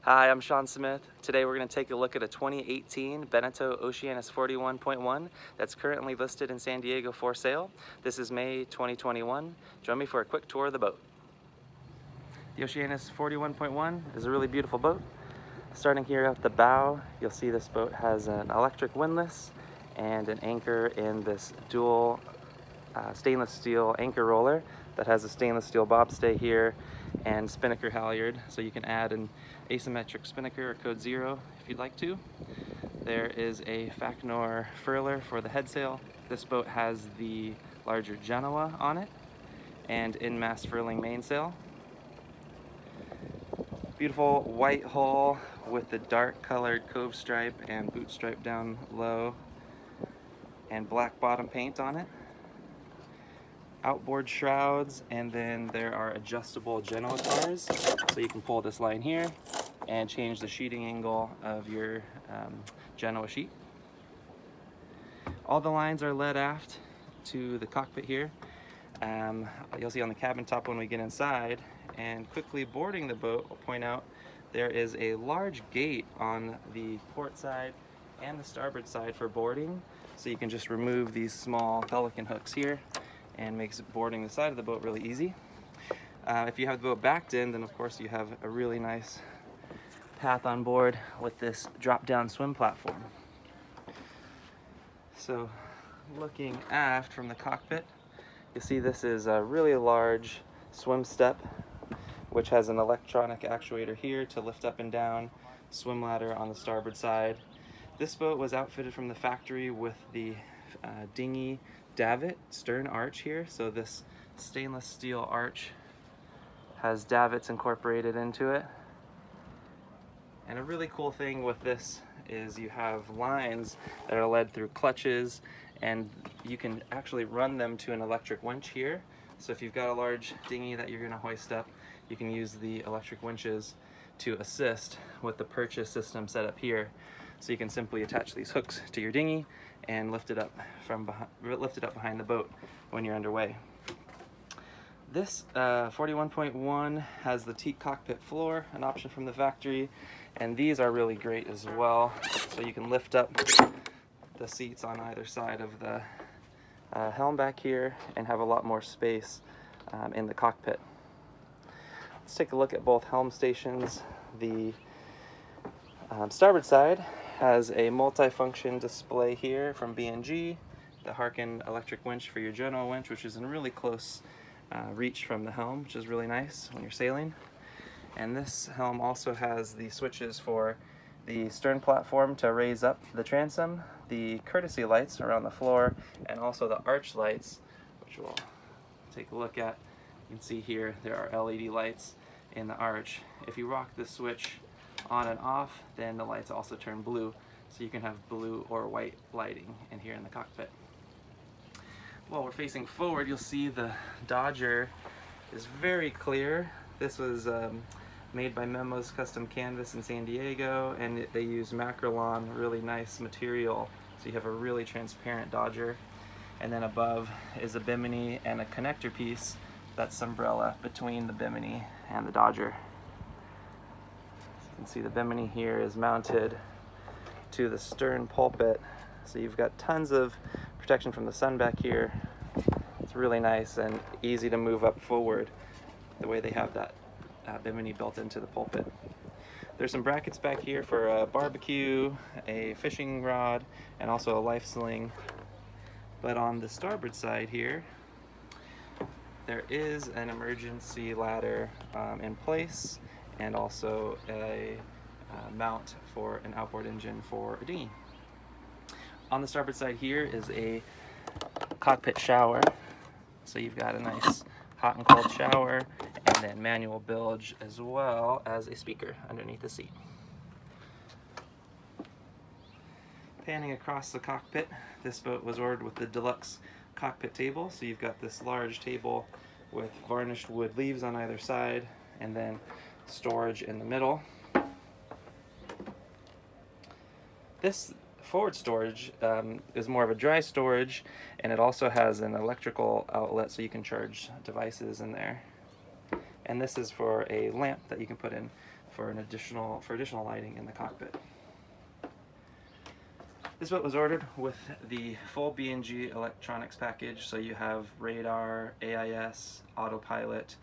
Hi, I'm Sean Smith. Today we're going to take a look at a 2018 Beneteau Oceanis 41.1 that's currently listed in San Diego for sale. This is May 2021. Join me for a quick tour of the boat. The Oceanis 41.1 is a really beautiful boat. Starting here at the bow, you'll see this boat has an electric windlass and an anchor in this dual stainless steel anchor roller that has a stainless steel bobstay here and spinnaker halyard, so you can add an asymmetric spinnaker or code 0 if you'd like to. There is a Facnor furler for the headsail. This boat has the larger Genoa on it and in-mast furling mainsail. Beautiful white hull with the dark colored cove stripe and boot stripe down low and black bottom paint on it. Outboard shrouds, and then there are adjustable Genoa cars, so you can pull this line here and change the sheeting angle of your Genoa sheet. All the lines are led aft to the cockpit here. You'll see on the cabin top when we get inside, and quickly boarding the boat, I'll point out there is a large gate on the port side and the starboard side for boarding, so you can just remove these small pelican hooks here and makes boarding the side of the boat really easy. If you have the boat backed in, then of course you have a really nice path on board with this drop-down swim platform. So looking aft from the cockpit, you'll see this is a really large swim step, which has an electronic actuator here to lift up and down, swim ladder on the starboard side. This boat was outfitted from the factory with the dinghy davit stern arch here, so this stainless steel arch has davits incorporated into it. And a really cool thing with this is you have lines that are led through clutches, and you can actually run them to an electric winch here. So if you've got a large dinghy that you're going to hoist up, you can use the electric winches to assist with the purchase system set up here. So you can simply attach these hooks to your dinghy and lift it up behind the boat when you're underway. This 41.1 has the teak cockpit floor, an option from the factory, and these are really great as well. So you can lift up the seats on either side of the helm back here and have a lot more space in the cockpit. Let's take a look at both helm stations. The starboard side has a multi-function display here from B&G, the Harken electric winch for your Genoa winch, which is in really close reach from the helm, which is really nice when you're sailing. And this helm also has the switches for the stern platform to raise up the transom, the courtesy lights around the floor, and also the arch lights, which we'll take a look at. You can see here there are LED lights in the arch. If you rock the switch on and off, then the lights also turn blue, so you can have blue or white lighting in here in the cockpit. While we're facing forward, you'll see the Dodger is very clear. This was made by Memo's Custom Canvas in San Diego, and they use Macrolon, really nice material, so you have a really transparent Dodger. And then above is a Bimini and a connector piece that's umbrella between the Bimini and the Dodger. You can see the Bimini here is mounted to the stern pulpit, so you've got tons of protection from the sun back here. It's really nice and easy to move up forward the way they have that Bimini built into the pulpit. There's some brackets back here for a barbecue, a fishing rod, and also a life sling. But on the starboard side here, there is an emergency ladder in place, and also a mount for an outboard engine for a dinghy. On the starboard side here is a cockpit shower, so you've got a nice hot and cold shower, and then manual bilge, as well as a speaker underneath the seat. Panning across the cockpit, this boat was ordered with the Deluxe cockpit table, so you've got this large table with varnished wood leaves on either side, and then storage in the middle. This forward storage is more of a dry storage, and it also has an electrical outlet so you can charge devices in there. And this is for a lamp that you can put in for additional lighting in the cockpit. This boat was ordered with the full B&G electronics package, so you have radar, AIS, autopilot,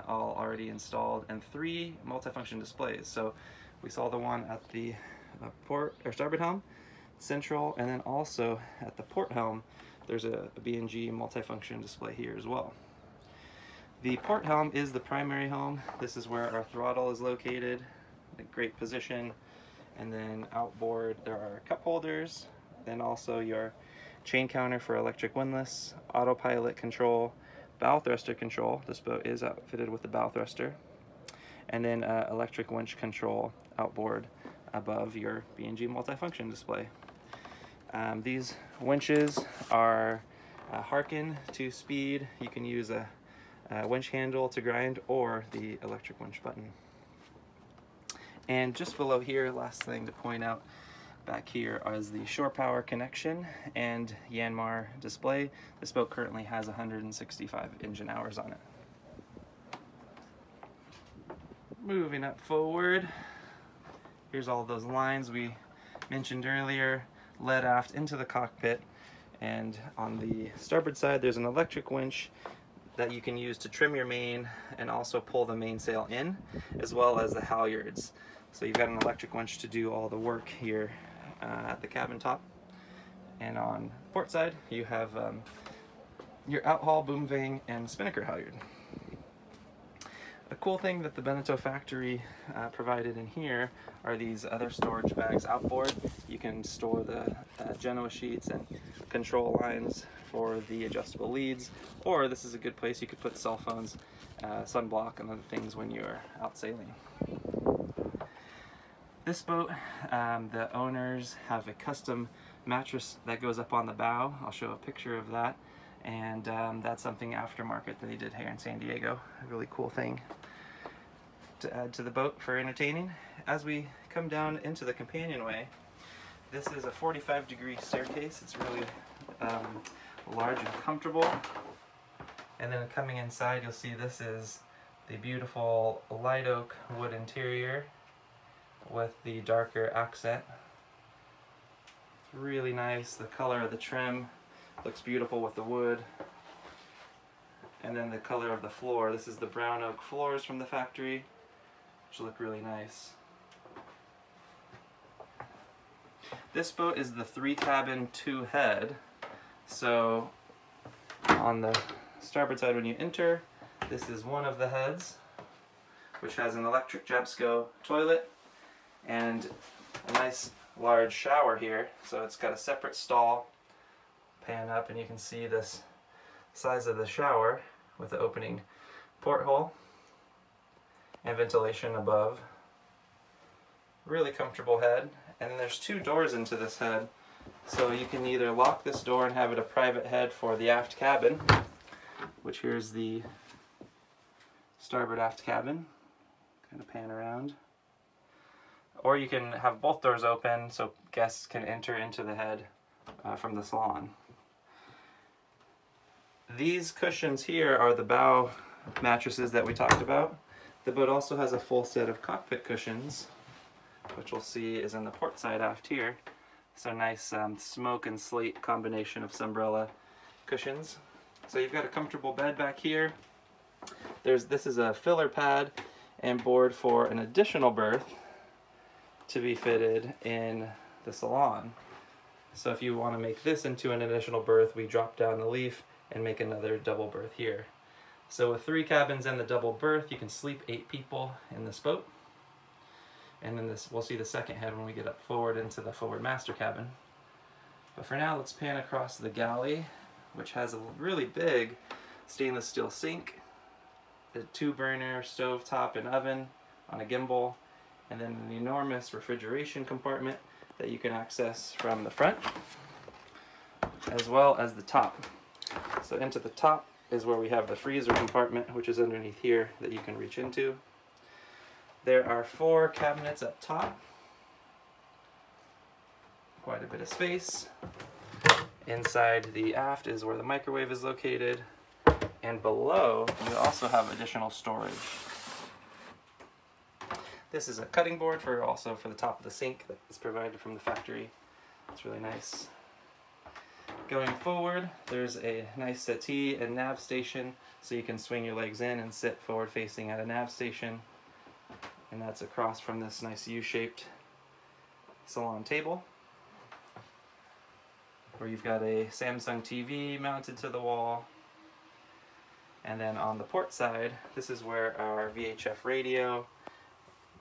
all already installed, and 3 multifunction displays. So we saw the one at the port or starboard helm, central, and then also at the port helm, there's a B&G multifunction display here as well. The port helm is the primary helm. This is where our throttle is located, a great position. And then outboard there are cup holders, then also your chain counter for electric windlass, autopilot control, bow thruster control. This boat is outfitted with the bow thruster. And then electric winch control outboard above your B&G multifunction display. These winches are Harken 2-speed. You can use a winch handle to grind or the electric winch button. And just below here, last thing to point out back here is the shore power connection and Yanmar display. This boat currently has 165 engine hours on it. Moving up forward, here's all those lines we mentioned earlier, led aft into the cockpit. And on the starboard side, there's an electric winch that you can use to trim your main and also pull the mainsail in, as well as the halyards. So you've got an electric winch to do all the work here at the cabin top. And on port side, you have your outhaul, boom vane, and spinnaker halyard. A cool thing that the Beneteau factory provided in here are these other storage bags outboard. You can store the Genoa sheets and control lines for the adjustable leads, or this is a good place you could put cell phones, sunblock, and other things when you're out sailing. This boat, the owners have a custom mattress that goes up on the bow. I'll show a picture of that. And that's something aftermarket that they did here in San Diego. A really cool thing to add to the boat for entertaining. As we come down into the companionway, this is a 45-degree staircase. It's really large and comfortable. And then coming inside, you'll see this is the beautiful light oak wood interior with the darker accent. Really nice. The color of the trim looks beautiful with the wood. And then the color of the floor. This is the brown oak floors from the factory, which look really nice. This boat is the 3-cabin 2-head. So on the starboard side when you enter, this is one of the heads, which has an electric Jabsco toilet and a nice large shower here. So it's got a separate stall. Pan up and you can see this size of the shower with the opening porthole and ventilation above. Really comfortable head. And then there's 2 doors into this head, so you can either lock this door and have it a private head for the aft cabin, which here's the starboard aft cabin. Kind of pan around. Or you can have both doors open so guests can enter into the head from the salon. These cushions here are the bow mattresses that we talked about. The boat also has a full set of cockpit cushions, which we'll see is in the port side aft here. So nice smoke and slate combination of Sunbrella cushions. So you've got a comfortable bed back here. This is a filler pad and board for an additional berth to be fitted in the salon. So if you want to make this into an additional berth, we drop down the leaf and make another double berth here. So with 3 cabins and the double berth, you can sleep 8 people in this boat. And then we'll see the second head when we get up forward into the forward master cabin. But for now, let's pan across the galley, which has a really big stainless steel sink, a 2-burner stove top and oven on a gimbal, and then an enormous refrigeration compartment that you can access from the front, as well as the top. So into the top is where we have the freezer compartment, which is underneath here that you can reach into. There are 4 cabinets up top. Quite a bit of space. Inside the aft is where the microwave is located. And below, you also have additional storage. This is a cutting board for also for the top of the sink that is provided from the factory. It's really nice. Going forward, there's a nice settee and nav station, so you can swing your legs in and sit forward facing at a nav station. And that's across from this nice U-shaped salon table, where you've got a Samsung TV mounted to the wall. And then on the port side, this is where our VHF radio,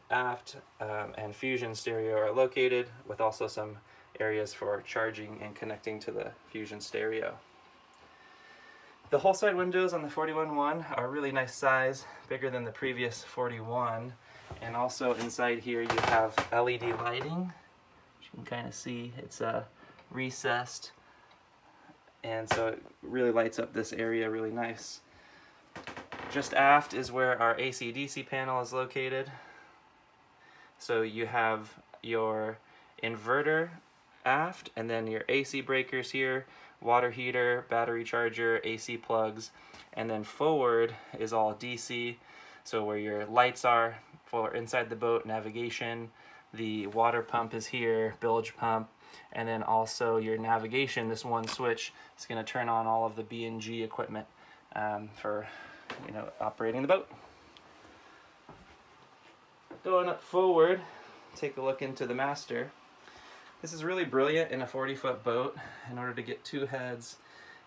aft, and Fusion stereo are located, with also some areas for charging and connecting to the Fusion stereo. The hull side windows on the 41.1 are really nice size, bigger than the previous 41. And also inside here you have LED lighting, which you can kind of see. It's recessed, and so it really lights up this area really nice. Just aft is where our AC/DC panel is located. So you have your inverter aft, and then your AC breakers here, water heater, battery charger, AC plugs, and then forward is all DC, so where your lights are for inside the boat, navigation, the water pump is here, bilge pump, and then also your navigation, this one switch is going to turn on all of the B&G equipment for operating the boat. Going up forward, take a look into the master. This is really brilliant in a 40-foot boat. In order to get 2 heads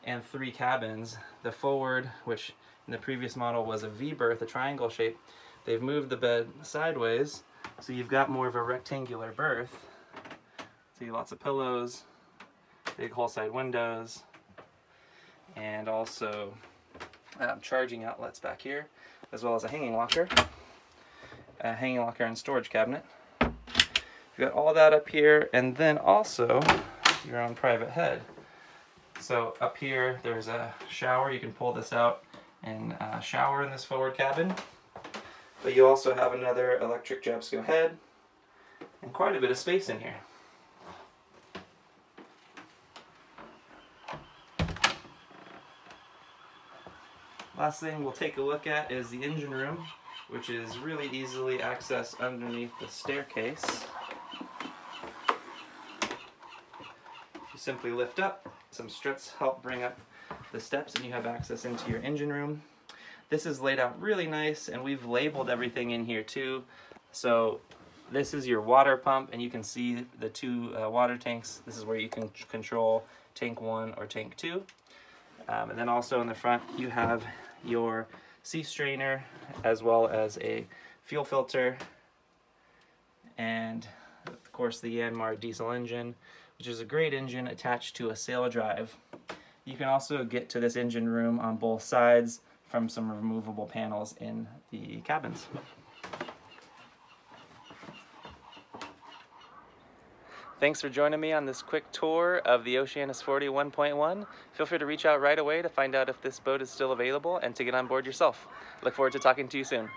and 3 cabins, the forward, which in the previous model was a V-berth, a triangle shape, they've moved the bed sideways, so you've got more of a rectangular berth. See, lots of pillows, big hull side windows, and also charging outlets back here, as well as a hanging locker and storage cabinet. You've got all that up here, and then also your own private head. So up here there's a shower. You can pull this out and shower in this forward cabin. But you also have another electric Jabsco head and quite a bit of space in here. Last thing we'll take a look at is the engine room, which is really easily accessed underneath the staircase. You simply lift up, some struts help bring up the steps, and you have access into your engine room. This is laid out really nice, and we've labeled everything in here too. So this is your water pump, and you can see the 2 water tanks. This is where you can control tank 1 or tank 2. And then also in the front you have your sea strainer, as well as a fuel filter, and of course the Yanmar diesel engine, which is a great engine attached to a sail drive. You can also get to this engine room on both sides from some removable panels in the cabins. Thanks for joining me on this quick tour of the Oceanis 41.1. Feel free to reach out right away to find out if this boat is still available and to get on board yourself. Look forward to talking to you soon.